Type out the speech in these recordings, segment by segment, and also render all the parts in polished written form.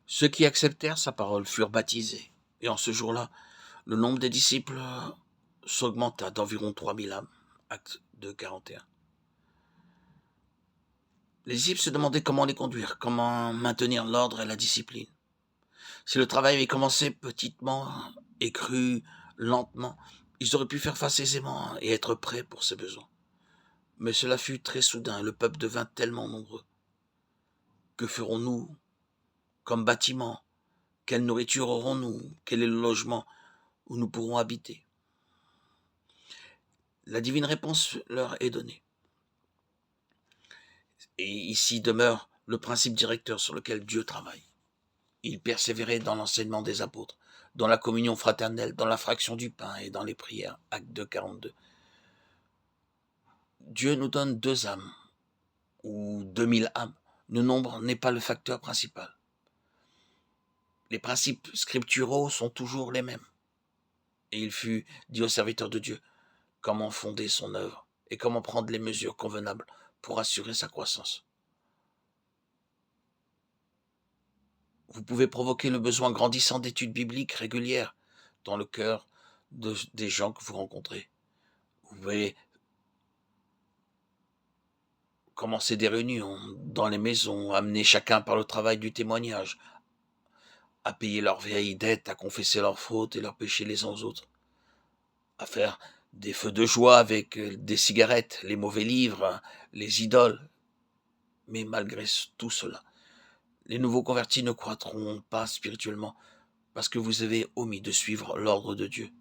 Ceux qui acceptèrent sa parole furent baptisés, et en ce jour-là, le nombre des disciples s'augmenta d'environ 3000 âmes. Acte 2, 41. Les disciples se demandaient comment les conduire, comment maintenir l'ordre et la discipline. Si le travail avait commencé petitement et cru lentement, ils auraient pu faire face aisément et être prêts pour ses besoins. Mais cela fut très soudain, le peuple devint tellement nombreux. Que ferons-nous comme bâtiment? Quelle nourriture aurons-nous? Quel est le logement où nous pourrons habiter? La divine réponse leur est donnée. Et ici demeure le principe directeur sur lequel Dieu travaille. Ils persévéraient dans l'enseignement des apôtres, dans la communion fraternelle, dans la fraction du pain et dans les prières. Acte 2, 42. Dieu nous donne 2 âmes, ou 2000 âmes. Le nombre n'est pas le facteur principal. Les principes scripturaux sont toujours les mêmes. Et il fut dit aux serviteurs de Dieu comment fonder son œuvre et comment prendre les mesures convenables pour assurer sa croissance. Vous pouvez provoquer le besoin grandissant d'études bibliques régulières dans le cœur des gens que vous rencontrez. Vous pouvez commencer des réunions dans les maisons, amener chacun par le travail du témoignage, à payer leurs vieilles dettes, à confesser leurs fautes et leurs péchés les uns aux autres, à faire des feux de joie avec des cigarettes, les mauvais livres, les idoles. Mais malgré tout cela, les nouveaux convertis ne croîtront pas spirituellement parce que vous avez omis de suivre l'ordre de Dieu.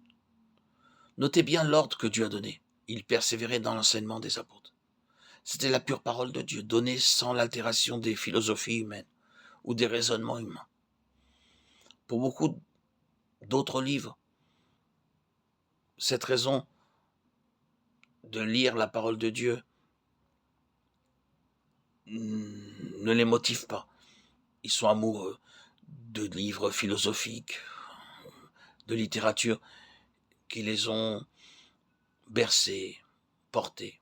Notez bien l'ordre que Dieu a donné. Il persévérait dans l'enseignement des apôtres. C'était la pure parole de Dieu, donnée sans l'altération des philosophies humaines ou des raisonnements humains. Pour beaucoup d'autres livres, cette raison de lire la parole de Dieu ne les motive pas. Ils sont amoureux de livres philosophiques, de littérature qui les ont bercés, portés.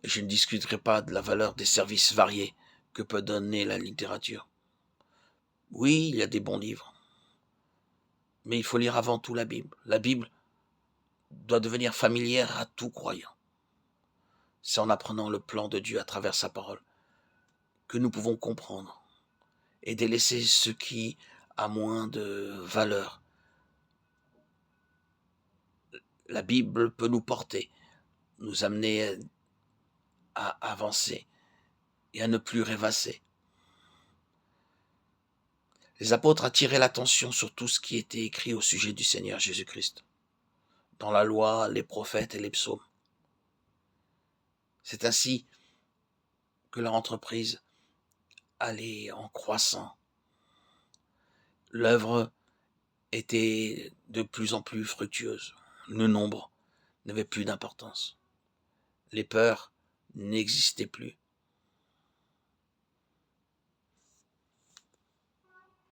Et je ne discuterai pas de la valeur des services variés que peut donner la littérature. Oui, il y a des bons livres, mais il faut lire avant tout la Bible. La Bible doit devenir familière à tout croyant. C'est en apprenant le plan de Dieu à travers sa parole que nous pouvons comprendre et délaisser ce qui a moins de valeur. La Bible peut nous porter, nous amener à avancer et à ne plus rêvasser. Les apôtres attiraient l'attention sur tout ce qui était écrit au sujet du Seigneur Jésus-Christ, dans la loi, les prophètes et les psaumes. C'est ainsi que leur entreprise allait en croissant. L'œuvre était de plus en plus fructueuse. Le nombre n'avait plus d'importance. Les peurs n'existaient plus.